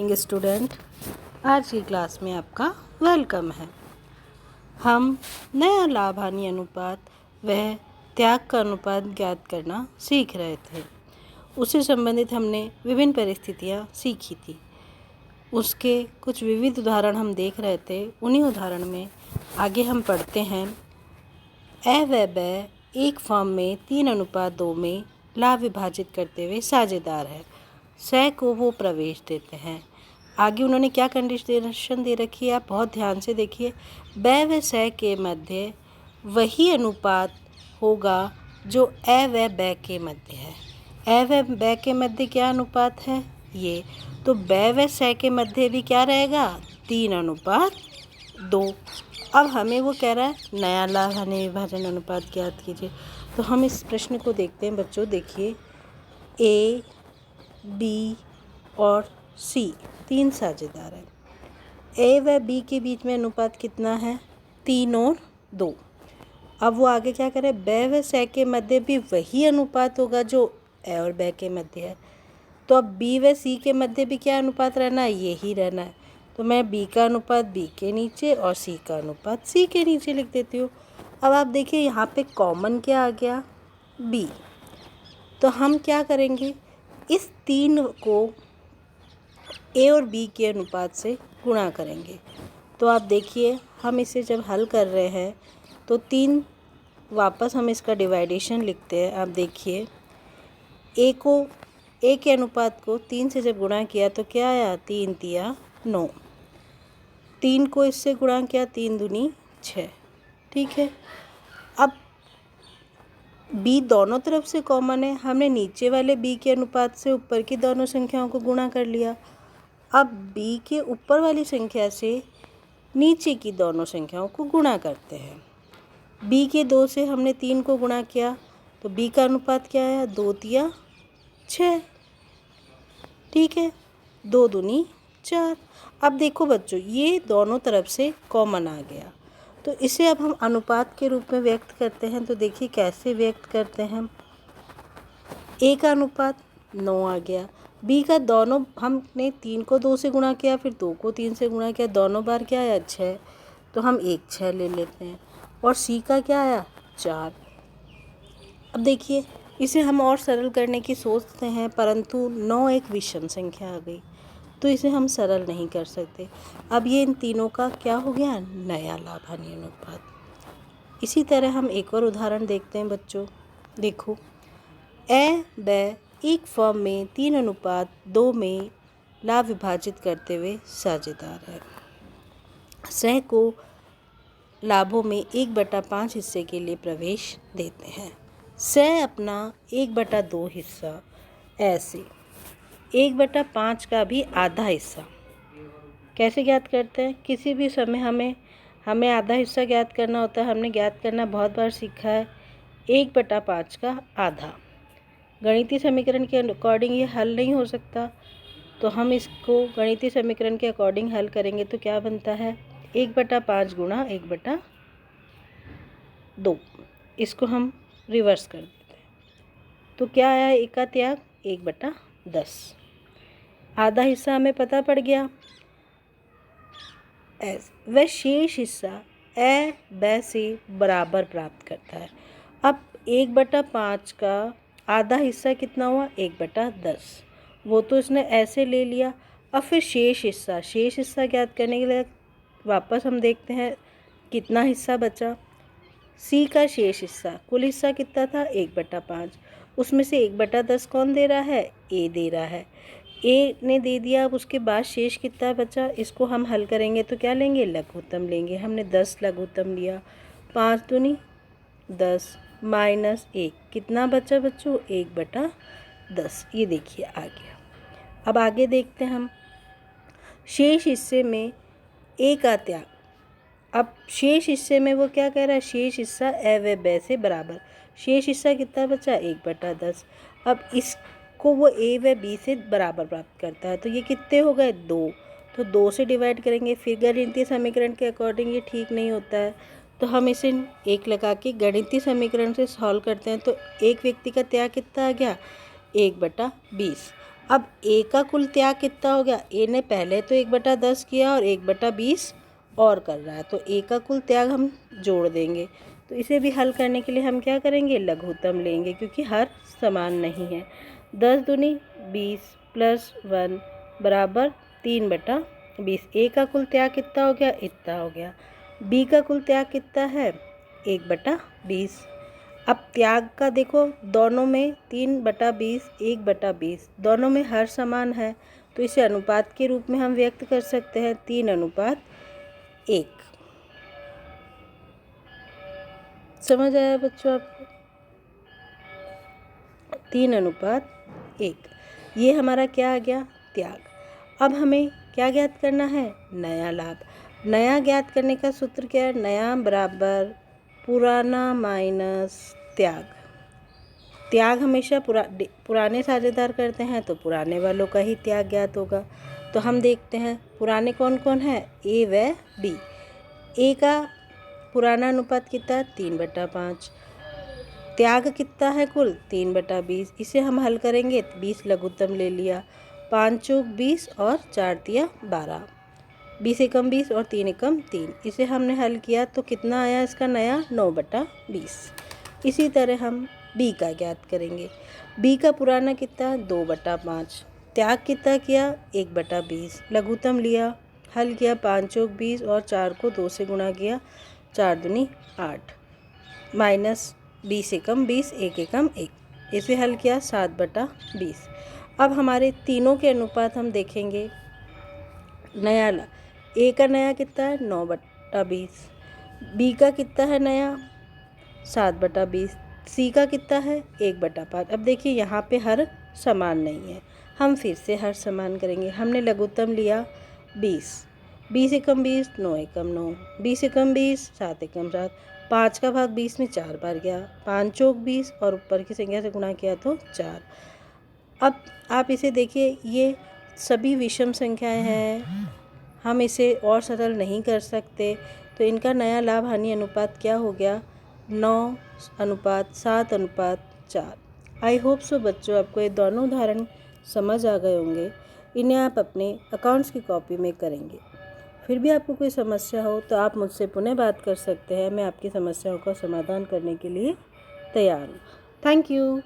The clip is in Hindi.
स्टूडेंट, आज की क्लास में आपका वेलकम है। हम नया लाभ हानि अनुपात वह त्याग का अनुपात ज्ञात करना सीख रहे थे। उससे संबंधित हमने विभिन्न परिस्थितियाँ सीखी थी। उसके कुछ विविध उदाहरण हम देख रहे थे। उन्हीं उदाहरण में आगे हम पढ़ते हैं। ए व ब एक फॉर्म में 3:2 में लाभ विभाजित करते हुए साझेदार है। स को वो प्रवेश देते हैं। आगे उन्होंने क्या कंडीशन दे रखी है, आप बहुत ध्यान से देखिए। ब व स के मध्य वही अनुपात होगा जो ए व ब के मध्य है। ए व ब के मध्य क्या अनुपात है? ये। तो ब व स के मध्य भी क्या रहेगा? 3:2। अब हमें वो कह रहा है नया लाभ हानि विभाजन अनुपात ज्ञात कीजिए। तो हम इस प्रश्न को देखते हैं बच्चों। देखिए, ए, बी और सी 3 साझेदार हैं। ए व बी के बीच में अनुपात कितना है? 3:2। अब वो आगे क्या करे? ब व स के मध्य भी वही अनुपात होगा जो ए और ब के मध्य है। तो अब बी व सी के मध्य भी क्या अनुपात रहना है? यही रहना है। तो मैं बी का अनुपात बी के नीचे और सी का अनुपात सी के नीचे लिख देती हूँ। अब आप देखिए यहाँ पे कॉमन क्या आ गया? बी। तो हम क्या करेंगे? इस 3 को ए और बी के अनुपात से गुणा करेंगे। तो आप देखिए, हम इसे जब हल कर रहे हैं तो 3 वापस हम इसका डिवाइडेशन लिखते हैं। आप देखिए, ए के अनुपात को 3 से जब गुणा किया तो क्या आया? 3 तिया 9। 3 को इससे गुणा किया, 3 दूनी 6। ठीक है। अब b दोनों तरफ से कॉमन है। हमने नीचे वाले b के अनुपात से ऊपर की दोनों संख्याओं को गुणा कर लिया। अब b के ऊपर वाली संख्या से नीचे की दोनों संख्याओं को गुणा करते हैं। b के 2 से हमने 3 को गुणा किया तो b का अनुपात क्या आया? 2 तिया 6। ठीक है। 2 दूनी 4। अब देखो बच्चों, ये दोनों तरफ से कॉमन आ गया। तो इसे अब हम अनुपात के रूप में व्यक्त करते हैं। तो देखिए कैसे व्यक्त करते हैं। ए का अनुपात 9 आ गया। बी का दोनों हमने 3 को 2 से गुणा किया, फिर 2 को 3 से गुणा किया, दोनों बार क्या आया? 6। तो हम 1 6 ले लेते हैं। और सी का क्या आया? 4। अब देखिए, इसे हम और सरल करने की सोचते हैं, परंतु 9 एक विषम संख्या आ गई, तो इसे हम सरल नहीं कर सकते। अब ये इन तीनों का क्या हो गया? नया लाभ हानि अनुपात। इसी तरह हम एक और उदाहरण देखते हैं बच्चों। देखो, ए ब एक फॉर्म में 3:2 में लाभ विभाजित करते हुए साझेदार है। स को लाभों में 1/5 हिस्से के लिए प्रवेश देते हैं। स अपना 1/2 हिस्सा ऐसे 1/5 का भी आधा हिस्सा कैसे ज्ञात करते हैं? किसी भी समय हमें आधा हिस्सा ज्ञात करना होता है। हमने ज्ञात करना बहुत बार सीखा है। 1/5 का आधा गणितीय समीकरण के अकॉर्डिंग ये हल नहीं हो सकता, तो हम इसको गणितीय समीकरण के अकॉर्डिंग हल करेंगे तो क्या बनता है? 1/5 गुणा 1/2। इसको हम रिवर्स कर देते हैं तो क्या आया? एक का त्याग 1/10। आधा हिस्सा हमें पता पड़ गया। वह शेष हिस्सा ए ब से बराबर प्राप्त करता है। अब 1/5 का आधा हिस्सा कितना हुआ? 1/10। वो तो इसने ऐसे ले लिया। अब फिर शेष हिस्सा ज्ञात करने के लिए वापस हम देखते हैं कितना हिस्सा बचा। सी का शेष हिस्सा, कुल हिस्सा कितना था? 1/5। उसमें से 1/10 कौन दे रहा है? ए दे रहा है। ए ने दे दिया। अब उसके बाद शेष कितना बचा? इसको हम हल करेंगे तो क्या लेंगे? लघुत्तम लेंगे। हमने 10 लघुत्तम लिया। 5 दूनी 10 माइनस 1 कितना बचा बच्चों? 1/10। ये देखिए आ गया। अब आगे देखते हैं हम शेष हिस्से में ए का त्याग। अब शेष हिस्से में वो क्या कह रहा है? शेष हिस्सा ए व ब से बराबर। शेष हिस्सा कितना बचा? 1/10। अब इसको वो ए व बी से बराबर प्राप्त करता है, तो ये कितने हो गए? 2। तो 2 से डिवाइड करेंगे। फिर गणितीय समीकरण के अकॉर्डिंग ये ठीक नहीं होता है, तो हम इसे 1 लगा के गणितीय समीकरण से सॉल्व करते हैं। तो एक व्यक्ति का त्याग कितना आ गया? 1/20। अब ए का कुल त्याग कितना हो गया, ए ने पहले तो 1/10 किया और 1/20 और कर रहा है, तो ए का कुल त्याग हम जोड़ देंगे। तो इसे भी हल करने के लिए हम क्या करेंगे, लघुत्तम लेंगे, क्योंकि हर समान नहीं है। 10 दूनी 20 + 1 बराबर 3/20। ए का कुल त्याग कितना हो गया, इतना हो गया। बी का कुल त्याग कितना है, 1/20। अब त्याग का देखो, दोनों में 3/20 1/20 दोनों में हर समान है, तो इसे अनुपात के रूप में हम व्यक्त कर सकते हैं 3:1। समझ आया बच्चों आपको, 3:1। ये हमारा क्या आ गया, त्याग। अब हमें क्या ज्ञात करना है, नया लाभ। नया ज्ञात करने का सूत्र क्या है, नया बराबर पुराना माइनस त्याग। त्याग हमेशा पुराने साझेदार करते हैं, तो पुराने वालों का ही त्याग ज्ञात होगा। तो हम देखते हैं पुराने कौन कौन है, ए व बी। ए का पुराना अनुपात कितना है, 3/5। त्याग कितना है कुल, 3/20। इसे हम हल करेंगे, 20 लघुत्तम ले लिया, 5 चौक 20 और 4 तिया 12, 20 एकम 20 और 3 एकम 3। इसे हमने हल किया तो कितना आया इसका नया, 9/20। इसी तरह हम बी का ज्ञात करेंगे। बी का पुराना कितना, 2/5। त्याग कितना किया, 1/20। लघुत्तम लिया, हल किया, 5 चौक 20 और 4 को 2 से गुणा किया, 4 दूनी 8 माइनस 20 एकम 20 1 एकम 1। इसे हल किया, 7/20। अब हमारे तीनों के अनुपात हम देखेंगे। नया ला, ए का नया कितना है, 9/20। बी का कितना है नया, 7/20। सी का कितना है, 1/5। अब देखिए यहाँ पे हर समान नहीं है, हम फिर से हर समान करेंगे। हमने लघुत्तम लिया 20, 20 एकम 20 9 एकम 9, 20 एकम 20 7 एकम 7। 5 का भाग 20 में 4 बार गया, 5 चौक 20 और ऊपर की संख्या से गुणा किया तो 4। अब आप इसे देखिए, ये सभी विषम संख्याएं हैं, हम इसे और सरल नहीं कर सकते। तो इनका नया लाभ हानि अनुपात क्या हो गया, 9:7:4। आई होप सो बच्चों आपको ये दोनों उदाहरण समझ आ गए होंगे। इन्हें आप अपने अकाउंट्स की कॉपी में करेंगे। फिर भी आपको कोई समस्या हो तो आप मुझसे पुनः बात कर सकते हैं, मैं आपकी समस्याओं का समाधान करने के लिए तैयार हूँ। Thank you.